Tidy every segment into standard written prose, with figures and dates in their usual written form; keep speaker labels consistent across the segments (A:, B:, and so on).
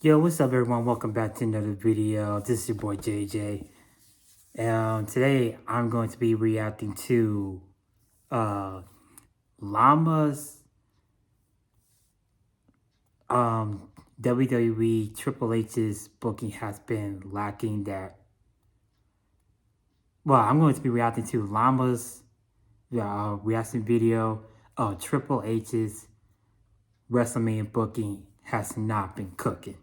A: Yo, what's up, everyone? Welcome back to another video. This is your boy JJ. Today I'm going to be reacting to uh, Llama's WWE Triple H's booking has been lacking. I'm going to be reacting to Llama's reaction video. Triple H's Wrestlemania booking has not been cooking.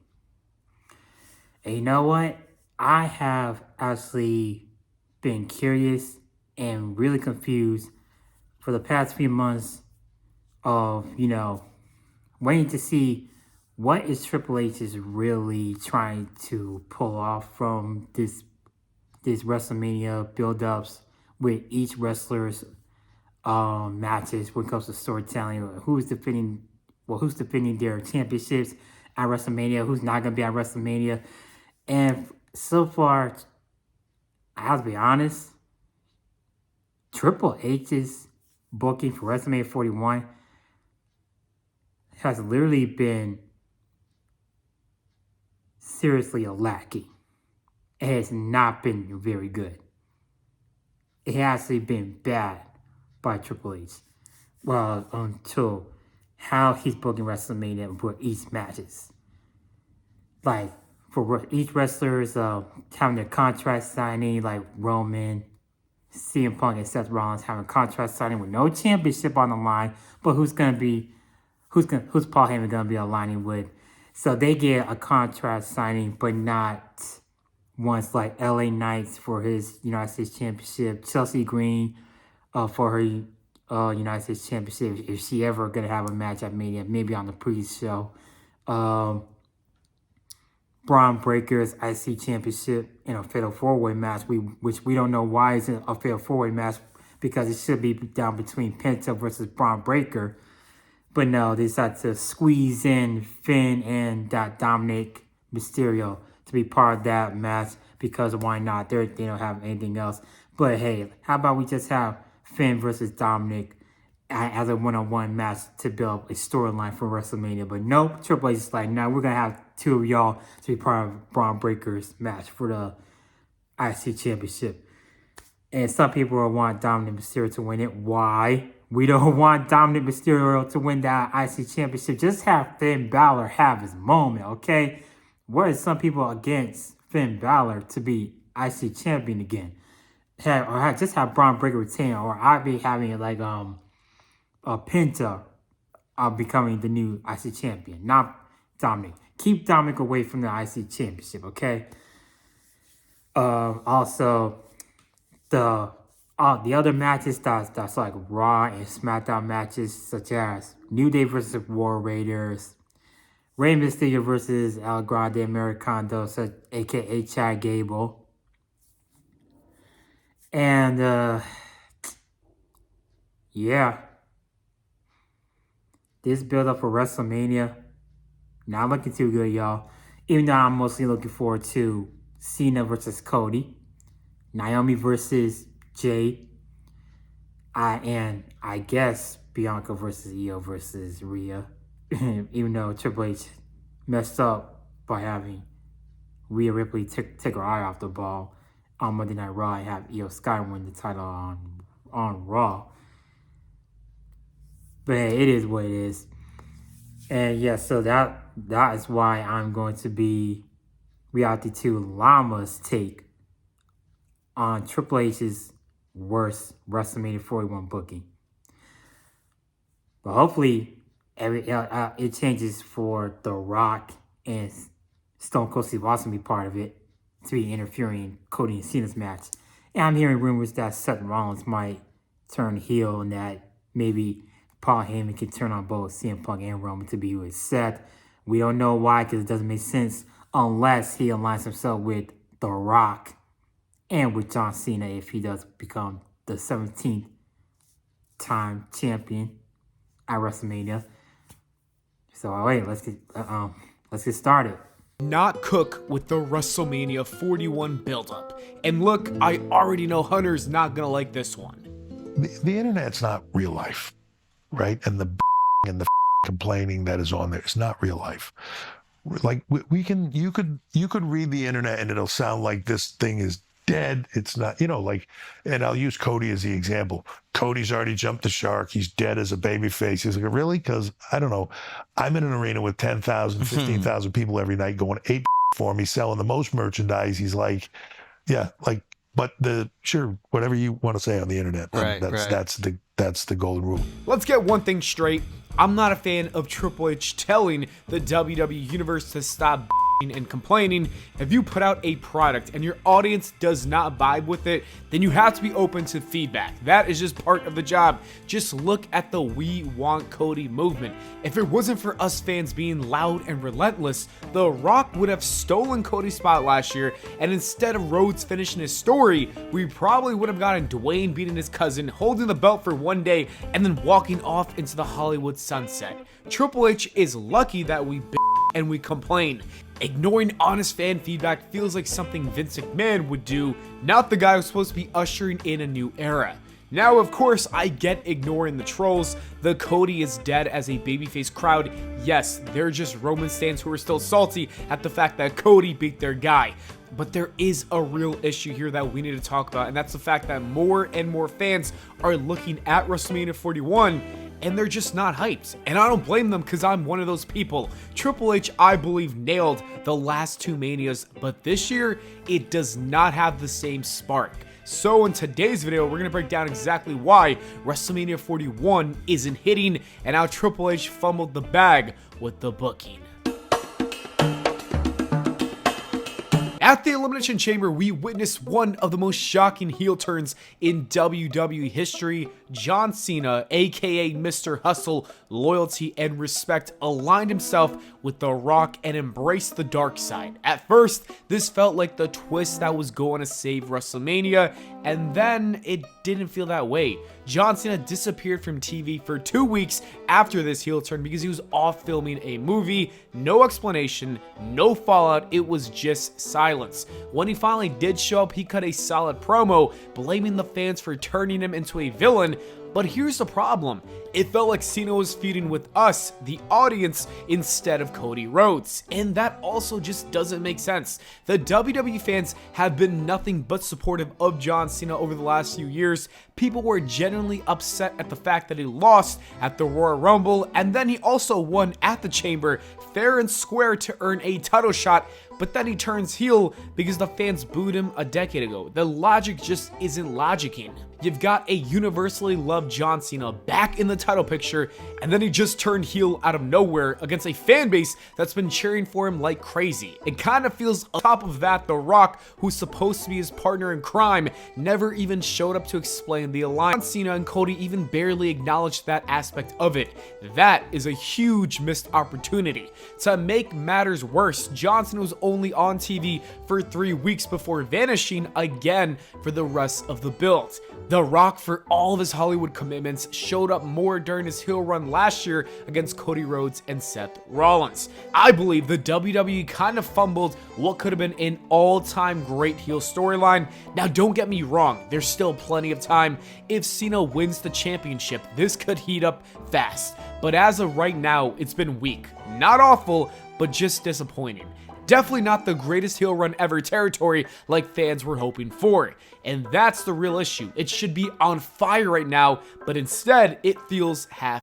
A: And you know what? I have actually been curious and really confused for the past few months of, waiting to see what is Triple H is really trying to pull off from this WrestleMania build-ups with each wrestler's matches when it comes to storytelling, or who's defending their championships at WrestleMania, who's not gonna be at WrestleMania. And so far, I have to be honest, Triple H's booking for WrestleMania 41 has literally been seriously lacking. It has not been very good. It has actually been bad by Triple H. Well, until how he's booking WrestleMania for each matches. Like, for each wrestler's having their contract signing, like Roman, CM Punk, and Seth Rollins having a contract signing with no championship on the line, but who's Paul Heyman gonna be aligning with? So they get a contract signing, but not ones like LA Knights for his United States Championship, Chelsea Green for her United States Championship, if she ever gonna have a match at Mania, maybe on the pre-show. Braun Breaker's IC Championship in a Fatal 4-Way match, which we don't know why it's a Fatal 4-Way match, because it should be down between Penta versus Braun Breaker. But no, they decided to squeeze in Finn and Dominic Mysterio to be part of that match, because why not? They don't have anything else. But hey, how about we just have Finn versus Dominic as a one-on-one match to build a storyline for WrestleMania? But nope, Triple H is like, no, we're going to have two of y'all to be part of Braun Breaker's match for the IC Championship. And some people want Dominic Mysterio to win it. Why? We don't want Dominic Mysterio to win that IC Championship. Just have Finn Balor have his moment, okay? Whereas some people against Finn Balor to be IC champion again. Just have Braun Breaker retain, or I'd be having like Penta becoming the new IC champion, not Dominic. Keep Dominic away from the IC championship, okay? Also, the other matches that's like Raw and SmackDown matches, such as New Day versus War Raiders, Rey Mysterio versus El Grande Americano, aka Chad Gable, and yeah, this build up for WrestleMania not looking too good, y'all. Even though I'm mostly looking forward to Cena versus Cody, Naomi versus Jay, and I guess Bianca versus Io versus Rhea. Even though Triple H messed up by having Rhea Ripley take her eye off the ball on Monday Night Raw and have Io Sky win the title on Raw. But hey, it is what it is. And yeah, so that is why I'm going to be reacting to Llama's take on Triple H's worst WrestleMania 41 booking. But hopefully, it changes for The Rock and Stone Cold Steve Austin to be part of it, to be interfering in Cody and Cena's match. And I'm hearing rumors that Seth Rollins might turn heel, and that maybe Paul Heyman can turn on both CM Punk and Roman to be with Seth. We don't know why, because it doesn't make sense unless he aligns himself with The Rock and with John Cena if he does become the 17th time champion at WrestleMania. So wait, let's get started.
B: Not cook with the WrestleMania 41 buildup. And look, I already know Hunter's not gonna like this one.
C: The internet's not real life, right? And the and the complaining that is on there is not real life. Like you could read the internet and it'll sound like this thing is dead. It's not, like, and I'll use Cody as the example. Cody's already jumped the shark. He's dead as a baby face. He's like, really? Because I don't know. I'm in an arena with 10,000, 15,000 people every night going ape for me, selling the most merchandise. He's like, yeah, like, but sure, whatever you want to say on the internet.
D: Right,
C: That's the golden rule.
B: Let's get one thing straight. I'm not a fan of Triple H telling the WWE Universe to stop and complaining. If you put out a product and your audience does not vibe with it, then you have to be open to feedback. That is just part of the job. Just look at the "We Want Cody" movement. If it wasn't for us fans being loud and relentless, The Rock would have stolen Cody's spot last year, and instead of Rhodes finishing his story, we probably would have gotten Dwayne beating his cousin, holding the belt for one day, and then walking off into the Hollywood sunset. Triple H is lucky that we and we complain. Ignoring honest fan feedback feels like something Vince McMahon would do, not the guy who's supposed to be ushering in a new era. Now, of course, I get ignoring the trolls. The Cody is dead as a babyface crowd. Yes, they're just Roman stans who are still salty at the fact that Cody beat their guy. But there is a real issue here that we need to talk about, and that's the fact that more and more fans are looking at WrestleMania 41 and they're just not hyped. And I don't blame them because I'm one of those people. Triple H, I believe, nailed the last two Manias, but this year, it does not have the same spark. So in today's video, we're going to break down exactly why WrestleMania 41 isn't hitting and how Triple H fumbled the bag with the booking. At the Elimination Chamber, we witnessed one of the most shocking heel turns in WWE history. John Cena, aka Mr. Hustle, loyalty and respect, aligned himself with The Rock and embraced the dark side. At first, this felt like the twist that was going to save WrestleMania, and then it didn't feel that way. John Cena disappeared from TV for 2 weeks after this heel turn because he was off filming a movie. No explanation, no fallout, it was just silence. When he finally did show up, he cut a solid promo, blaming the fans for turning him into a villain. But here's the problem. It felt like Cena was feuding with us, the audience, instead of Cody Rhodes. And that also just doesn't make sense. The WWE fans have been nothing but supportive of John Cena over the last few years. People were genuinely upset at the fact that he lost at the Royal Rumble, and then he also won at the Chamber, fair and square, to earn a title shot. But then he turns heel because the fans booed him a decade ago. The logic just isn't logicking. You've got a universally loved John Cena back in the title picture, and then he just turned heel out of nowhere against a fan base that's been cheering for him like crazy. It kind of feels on top of that, The Rock, who's supposed to be his partner in crime, never even showed up to explain the alliance. Cena and Cody even barely acknowledged that aspect of it. That is a huge missed opportunity. To make matters worse, John Cena was only on TV for 3 weeks before vanishing again for the rest of the build. The Rock, for all of his Hollywood commitments, showed up more during his heel run last year against Cody Rhodes and Seth Rollins. I believe the WWE kind of fumbled what could have been an all-time great heel storyline. Now, don't get me wrong, there's still plenty of time. If Cena wins the championship, this could heat up fast. But as of right now, it's been weak. Not awful, but just disappointing. Definitely not the greatest heel run ever territory like fans were hoping for. And that's the real issue. It should be on fire right now, but instead it feels half.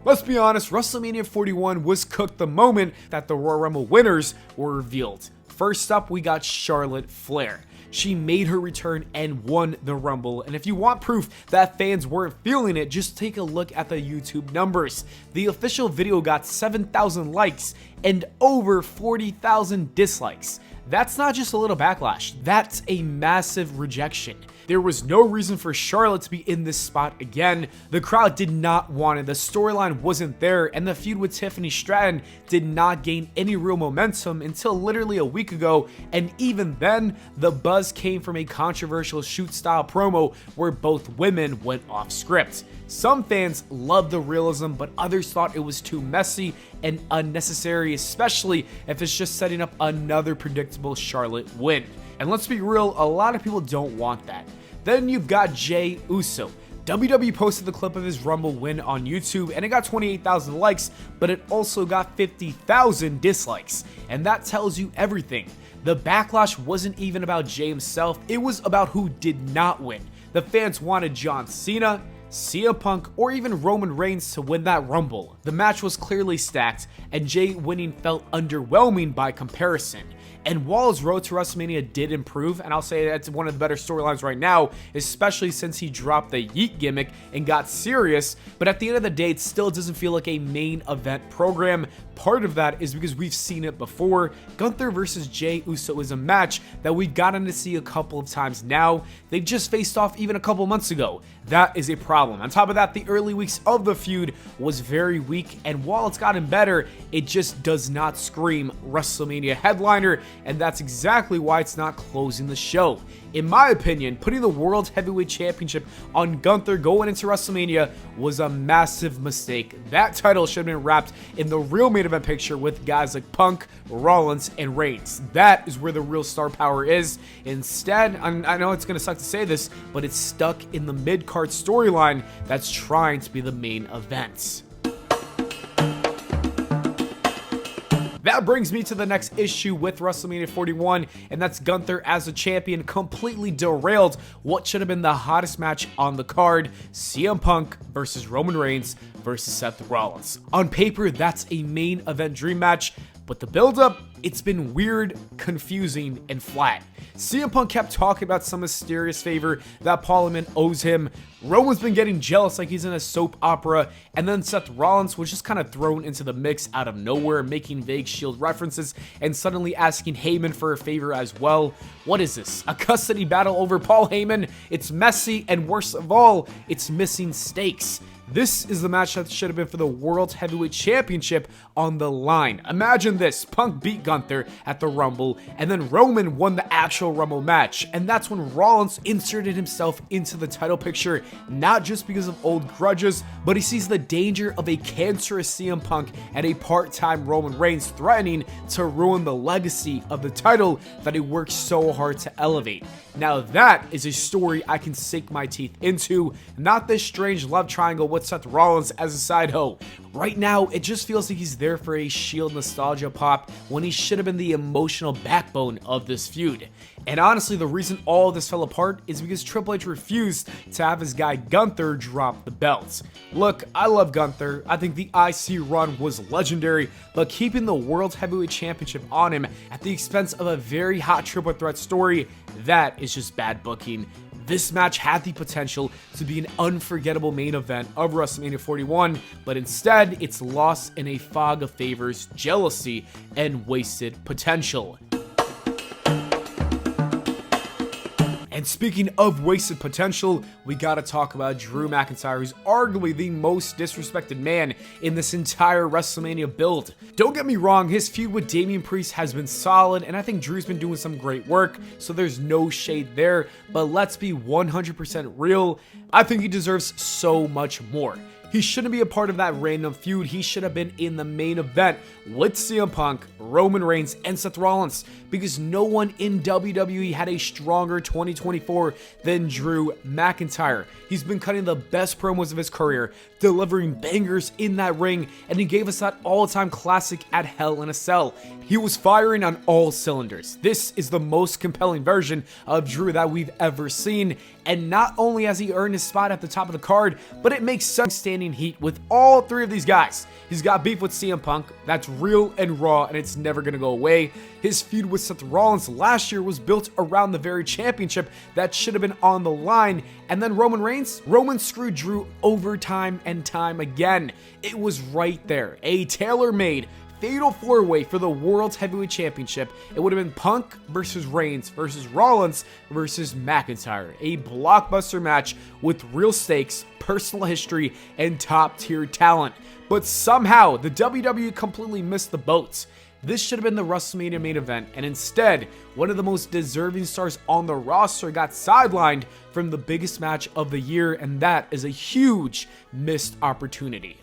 B: Let's be honest, WrestleMania 41 was cooked the moment that the Royal Rumble winners were revealed. First up, we got Charlotte Flair. She made her return and won the Rumble. And if you want proof that fans weren't feeling it, just take a look at the YouTube numbers. The official video got 7,000 likes and over 40,000 dislikes. That's not just a little backlash, that's a massive rejection. There was no reason for Charlotte to be in this spot again. The crowd did not want it, the storyline wasn't there, and the feud with Tiffany Stratton did not gain any real momentum until literally a week ago, and even then, the buzz came from a controversial shoot-style promo where both women went off script. Some fans loved the realism, but others thought it was too messy and unnecessary, especially if it's just setting up another predictable Charlotte win. And let's be real, a lot of people don't want that. Then you've got Jey Uso. WWE posted the clip of his Rumble win on YouTube and it got 28,000 likes, but it also got 50,000 dislikes. And that tells you everything. The backlash wasn't even about Jay himself, it was about who did not win. The fans wanted John Cena, CM Punk, or even Roman Reigns to win that Rumble. The match was clearly stacked, and Jay winning felt underwhelming by comparison. And while his road to WrestleMania did improve, and I'll say that's one of the better storylines right now, especially since he dropped the Yeet gimmick and got serious, but at the end of the day, it still doesn't feel like a main event program. Part of that is because we've seen it before. Gunther versus Jay Uso is a match that we've gotten to see a couple of times now. They've just faced off even a couple months ago. That is a problem. On top of that, the early weeks of the feud was very weak, and while it's gotten better, it just does not scream WrestleMania headliner, and that's exactly why it's not closing the show. In my opinion, putting the World Heavyweight Championship on Gunther going into WrestleMania was a massive mistake. That title should have been wrapped in the real main event picture with guys like Punk, Rollins, and Reigns. That is where the real star power is. Instead, I know it's going to suck to say this, but it's stuck in the mid-card storyline that's trying to be the main event. That brings me to the next issue with WrestleMania 41, and that's Gunther as a champion completely derailed what should have been the hottest match on the card, CM Punk versus Roman Reigns versus Seth Rollins. On paper, that's a main event dream match, but the build-up, it's been weird, confusing, and flat. CM Punk kept talking about some mysterious favor that Paul Heyman owes him. Roman's been getting jealous like he's in a soap opera, and then Seth Rollins was just kind of thrown into the mix out of nowhere, making vague Shield references and suddenly asking Heyman for a favor as well. What is this? A custody battle over Paul Heyman? It's messy, and worst of all, it's missing stakes. This is the match that should have been for the World Heavyweight Championship on the line. Imagine this, Punk beat Gunther at the Rumble, and then Roman won the actual Rumble match, and that's when Rollins inserted himself into the title picture, not just because of old grudges, but he sees the danger of a cancerous CM Punk and a part-time Roman Reigns threatening to ruin the legacy of the title that he worked so hard to elevate. Now that is a story I can sink my teeth into, not this strange love triangle with Seth Rollins as a side hoe. Right now, it just feels like he's there for a Shield nostalgia pop when he should have been the emotional backbone of this feud. And honestly, the reason all of this fell apart is because Triple H refused to have his guy Gunther drop the belts. Look, I love Gunther. I think the IC run was legendary, but keeping the World Heavyweight Championship on him at the expense of a very hot triple threat story, that is just bad booking. This match had the potential to be an unforgettable main event of WrestleMania 41, but instead, it's lost in a fog of favors, jealousy, and wasted potential. And speaking of wasted potential, we gotta talk about Drew McIntyre, who's arguably the most disrespected man in this entire WrestleMania build. Don't get me wrong, his feud with Damian Priest has been solid, and I think Drew's been doing some great work, so there's no shade there, but let's be 100% real, I think he deserves so much more. He shouldn't be a part of that random feud. He should have been in the main event with CM Punk, Roman Reigns, and Seth Rollins, because no one in WWE had a stronger 2024 than Drew McIntyre. He's been cutting the best promos of his career, delivering bangers in that ring, and he gave us that all-time classic at Hell in a Cell. He was firing on all cylinders. This is the most compelling version of Drew that we've ever seen, and not only has he earned his spot at the top of the card, but it makes sense standing heat with all three of these guys. He's got beef with CM Punk, that's real and raw, and it's never gonna go away. His feud with Seth Rollins last year was built around the very championship that should have been on the line, and then Roman screwed Drew over time and time again. It was right there, a tailor-made fatal four-way for the World Heavyweight Championship. It would have been Punk versus Reigns versus Rollins versus McIntyre. A blockbuster match with real stakes, personal history, and top-tier talent. But somehow, the WWE completely missed the boat. This should have been the WrestleMania main event, and instead, one of the most deserving stars on the roster got sidelined from the biggest match of the year, and that is a huge missed opportunity.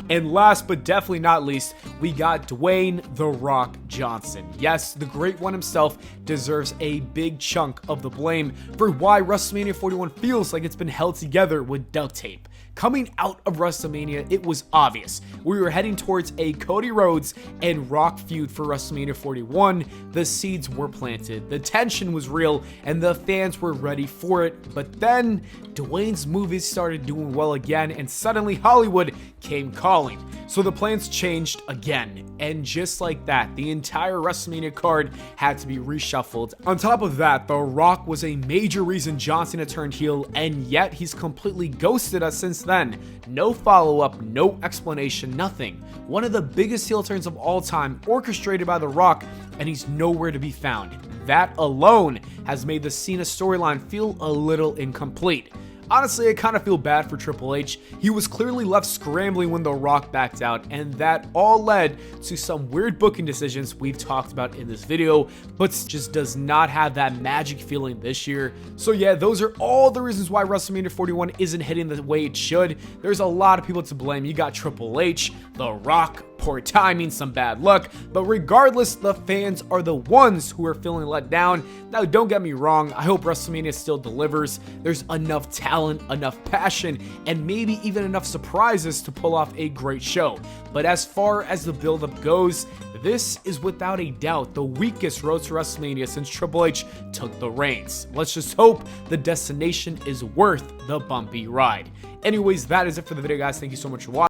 B: And last but definitely not least, we got Dwayne "The Rock" Johnson. Yes, the great one himself deserves a big chunk of the blame for why WrestleMania 41 feels like it's been held together with duct tape. Coming out of WrestleMania, it was obvious. We were heading towards a Cody Rhodes and Rock feud for WrestleMania 41. The seeds were planted, the tension was real, and the fans were ready for it. But then, Dwayne's movies started doing well again, and suddenly Hollywood came calling. So the plans changed again. And just like that, the entire WrestleMania card had to be reshuffled. On top of that, The Rock was a major reason John Cena turned heel, and yet he's completely ghosted us since then. No follow-up, no explanation, nothing. One of the biggest heel turns of all time, orchestrated by The Rock, and he's nowhere to be found. That alone has made the Cena storyline feel a little incomplete. Honestly, I kind of feel bad for Triple H. He was clearly left scrambling when The Rock backed out, and that all led to some weird booking decisions we've talked about in this video, but just does not have that magic feeling this year. So yeah, those are all the reasons why WrestleMania 41 isn't hitting the way it should. There's a lot of people to blame. You got Triple H, The Rock, poor timing, some bad luck, but regardless, the fans are the ones who are feeling let down. Now, don't get me wrong, I hope WrestleMania still delivers. There's enough talent, enough passion, and maybe even enough surprises to pull off a great show. But as far as the build-up goes, this is without a doubt the weakest road to WrestleMania since Triple H took the reins. Let's just hope the destination is worth the bumpy ride. Anyways, that is it for the video, guys. Thank you so much for watching.